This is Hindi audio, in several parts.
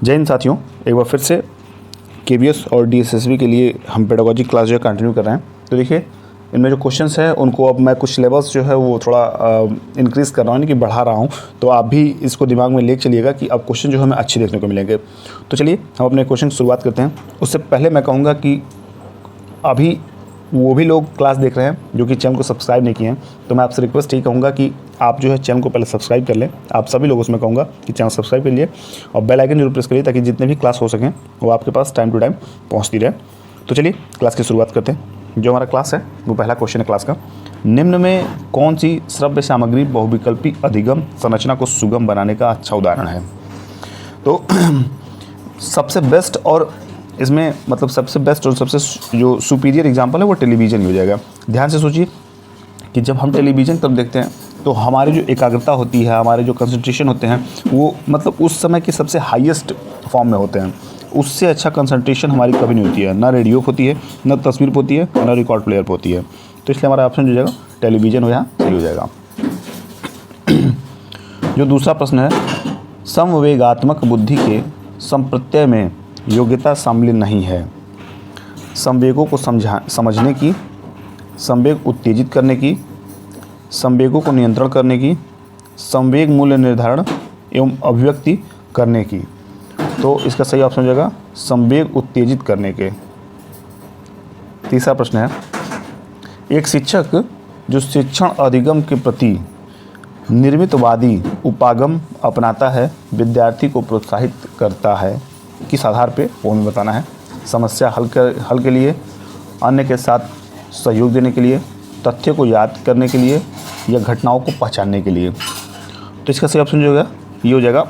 जय हिंद साथियों, एक बार फिर से केबीएस और डीएसएसबी के लिए हम पेडागोजी क्लास जो है कंटिन्यू कर रहे हैं। तो देखिए, इनमें जो क्वेश्चंस हैं उनको अब मैं कुछ सिलेबस जो है वो थोड़ा इंक्रीज़ कर रहा हूँ, यानी कि बढ़ा रहा हूँ। तो आप भी इसको दिमाग में ले चलिएगा कि अब क्वेश्चन जो हमें अच्छे देखने को मिलेंगे। तो चलिए हम अपने क्वेश्चन की शुरुआत करते हैं। उससे पहले मैं कहूँगा कि अभी वो भी लोग क्लास देख रहे हैं जो कि चैनल को सब्सक्राइब नहीं किए हैं, तो मैं आपसे रिक्वेस्ट यही कहूँगा कि आप जो है चैनल को पहले सब्सक्राइब कर लें। आप सभी लोगों से मैं कहूँगा कि चैनल सब्सक्राइब कर लिए और बेल आइकन जरूर प्रेस करिए, ताकि जितने भी क्लास हो सकें वो आपके पास टाइम टू टाइम पहुँचती रहे। तो चलिए क्लास की शुरुआत करते हैं। जो हमारा क्लास है वो पहला क्वेश्चन है क्लास का, निम्न में कौन सी श्रव्य सामग्री बहुविकल्पी अधिगम संरचना को सुगम बनाने का अच्छा उदाहरण है। तो सबसे बेस्ट और इसमें मतलब सबसे बेस्ट और सबसे जो सुपीरियर एग्जांपल है वो टेलीविज़न ही हो जाएगा। ध्यान से सोचिए कि जब हम टेलीविज़न तब देखते हैं तो हमारी जो एकाग्रता होती है, हमारे जो कंसंट्रेशन होते हैं, वो मतलब उस समय के सबसे हाईएस्ट फॉर्म में होते हैं। उससे अच्छा कंसंट्रेशन हमारी कभी नहीं होती है, ना रेडियो पर होती है, ना तस्वीर पर होती है, ना रिकॉर्ड प्लेयर पर होती है। तो इसलिए हमारा ऑप्शन जो जाएगा टेलीविज़न हो, यहाँ सही हो जाएगा। जो दूसरा प्रश्न है, समवेगात्मक बुद्धि के संप्रत्यय में योग्यता शामिल नहीं है। संवेगों को समझने की, संवेग उत्तेजित करने की, संवेगों को नियंत्रण करने की, संवेग मूल्य निर्धारण एवं अभिव्यक्ति करने की। तो इसका सही ऑप्शन हो जाएगा संवेग उत्तेजित करने के। तीसरा प्रश्न है, एक शिक्षक जो शिक्षण अधिगम के प्रति निर्मितवादी उपागम अपनाता है, विद्यार्थी को प्रोत्साहित करता है, किस आधार पे वो हमें बताना है। समस्या हल के लिए, अन्य के साथ सहयोग देने के लिए, तथ्य को याद करने के लिए, या घटनाओं को पहचानने के लिए। तो इसका सही ऑप्शन जो होगा ये हो जाएगा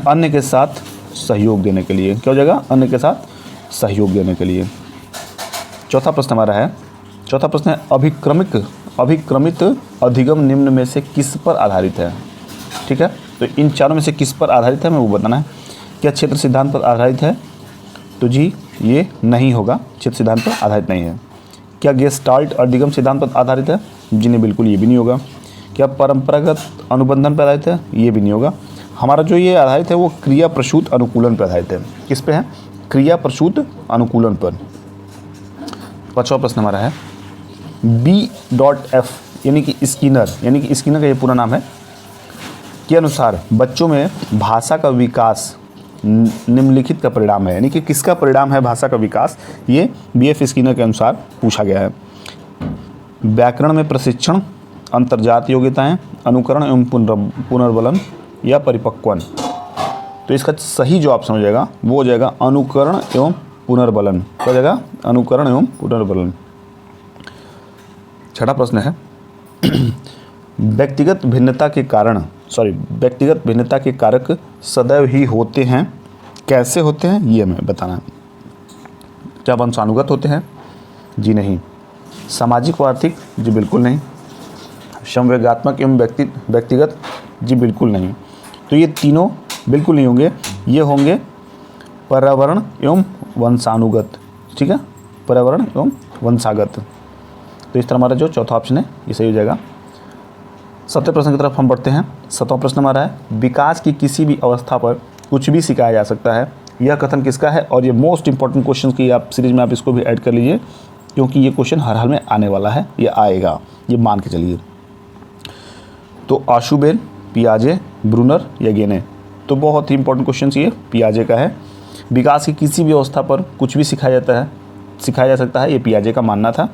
अन्य के साथ सहयोग देने के लिए। क्या हो जाएगा? अन्य के साथ सहयोग देने के लिए। चौथा प्रश्न हमारा है, चौथा प्रश्न है, अभिक्रमित अधिगम निम्न में से किस पर आधारित है। ठीक है, तो इन चारों में से किस पर आधारित है हमें वो बताना है। क्या क्षेत्र सिद्धांत पर आधारित है? तो जी ये नहीं होगा, क्षेत्र सिद्धांत पर आधारित नहीं है। क्या गेस्टाल्ट अधिगम सिद्धांत पर आधारित है? जी नहीं, बिल्कुल ये भी नहीं होगा। क्या परंपरागत अनुबंधन पर आधारित है? ये भी नहीं होगा। हमारा जो ये आधारित है वो क्रिया प्रसूत अनुकूलन पर आधारित है। किस पे है? क्रिया प्रसूत अनुकूलन पर। पांचवा प्रश्न हमारा है, B.F यानी कि स्किनर का ये पूरा नाम है, के अनुसार बच्चों में भाषा का विकास निम्नलिखित का परिणाम है। यानी कि किसका परिणाम है भाषा का विकास, ये B.F स्किनर के अनुसार पूछा गया है। व्याकरण में प्रशिक्षण, अंतर्जात योग्यताएं, अनुकरण एवं पुनर्बलन, या परिपक्वन। तो इसका सही जो ऑप्शन हो जाएगा वो हो जाएगा अनुकरण एवं पुनर्बलन। क्या हो जाएगा? अनुकरण एवं पुनर्बलन। छठा प्रश्न है, व्यक्तिगत भिन्नता के कारक सदैव ही होते हैं, कैसे होते हैं ये हमें बताना है। क्या वंशानुगत होते हैं? जी नहीं। सामाजिक व आर्थिक? जी बिल्कुल नहीं। संवेगात्मक एवं व्यक्तिगत? जी बिल्कुल नहीं। तो ये तीनों बिल्कुल नहीं होंगे, ये होंगे पर्यावरण एवं वंशानुगत। ठीक है, पर्यावरण एवं वंशागत। तो इस तरह हमारा जो चौथा ऑप्शन है ये सही हो जाएगा। सातवें प्रश्न की तरफ हम बढ़ते हैं। सातवां प्रश्न हमारा है, विकास की किसी भी अवस्था पर कुछ भी सिखाया जा सकता है, यह कथन किसका है। और ये मोस्ट इंपॉर्टेंट क्वेश्चन की आप सीरीज में आप इसको भी ऐड कर लीजिए, क्योंकि ये क्वेश्चन हर हाल में आने वाला है, ये आएगा, ये मान के चलिए। तो आशुबेन, पियाजे, ब्रूनर या गेने। तो बहुत ही इंपॉर्टेंट क्वेश्चन ये पियाजे का है। विकास की किसी भी अवस्था पर कुछ भी सिखाया जा सकता है, ये पियाजे का मानना था।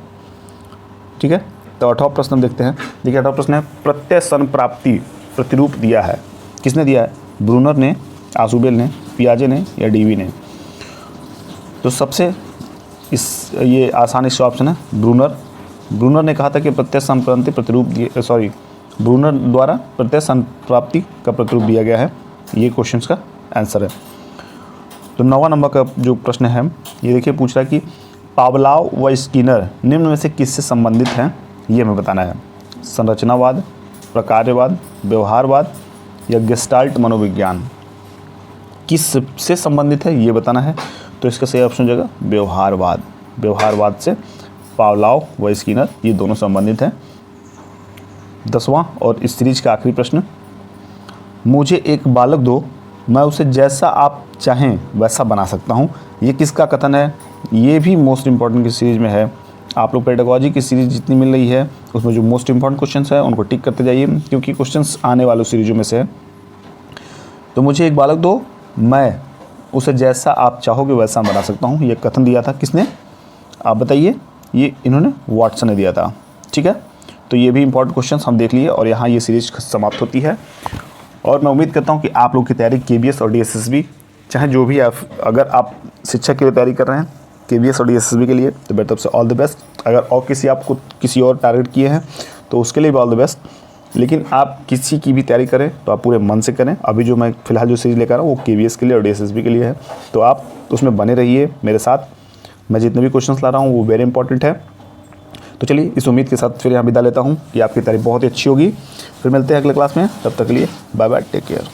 ठीक है, तो 8वां प्रश्न हम देखते हैं। देखिए 8वां प्रश्न है, प्रत्यय संप्राप्ति प्रतिरूप दिया है, किसने दिया है? ब्रूनर ने, आशुबेल ने, पियाजे ने, या डीवी ने। तो सबसे ये आसान इसका ऑप्शन है ब्रूनर ने कहा था कि प्रत्यय संप्राप्ति प्रतिरूप ब्रूनर द्वारा प्रत्यय संप्राप्ति का प्रतिरूप दिया गया है। ये क्वेश्चन का आंसर है। तो 9वां नंबर का जो प्रश्न है ये देखिए, पूछ रहा है कि पावलाव व स्किनर निम्न में से किससे संबंधित हैं, ये हमें बताना है। संरचनावाद, प्रकार्यवाद, व्यवहारवाद, या गेस्टाल्ट मनोविज्ञान, किस से संबंधित है ये बताना है। तो इसका सही ऑप्शन हो जाएगा व्यवहारवाद से पावलाव व स्किनर ये दोनों संबंधित हैं। 10वां और इस सीरीज का आखिरी प्रश्न, मुझे एक बालक दो मैं उसे जैसा आप चाहें वैसा बना सकता हूँ। ये किसका कथन है? ये भी मोस्ट इंपॉर्टेंट की सीरीज़ में है। आप लोग पेडागॉजी की सीरीज़ जितनी मिल रही है उसमें जो मोस्ट इंपॉर्टेंट क्वेश्चंस है उनको टिक करते जाइए, क्योंकि क्वेश्चंस आने वाली सीरीजों में से है। तो मुझे एक बालक दो, मैं उसे जैसा आप चाहोगे वैसा बना सकता हूँ। ये कथन दिया था किसने? आप बताइए। ये इन्होंने वाटसन ने दिया था। ठीक है, तो ये भी इंपॉर्टेंट क्वेश्चंस हम देख लिए और यहाँ ये सीरीज समाप्त होती है। और मैं उम्मीद करता हूँ कि आप लोग की तैयारी केबीएस और डीएसएसबी, चाहे जो भी आप, अगर आप शिक्षक के लिए तैयारी कर रहे हैं केबीएस और डीएसएसबी के लिए, तो मेरी तरफ से ऑल द बेस्ट। अगर और आपको किसी और टारगेट किए हैं तो उसके लिए भी ऑल द बेस्ट। लेकिन आप किसी की भी तैयारी करें तो आप पूरे मन से करें। अभी जो मैं फ़िलहाल जो सीरीज़ लेकर आ रहा हूँ वो केबीएस के लिए और डीएसएसबी के लिए है, तो आप उसमें बने रहिए मेरे साथ। मैं जितने भी क्वेश्चंस ला रहा हूँ वो वेरी इंपॉर्टेंट है। तो चलिए, इस उम्मीद के साथ फिर यहाँ विदा लेता हूँ कि आपकी तैयारी बहुत ही अच्छी होगी। फिर मिलते हैं अगले क्लास में, तब तक के लिए बाय बाय, टेक केयर।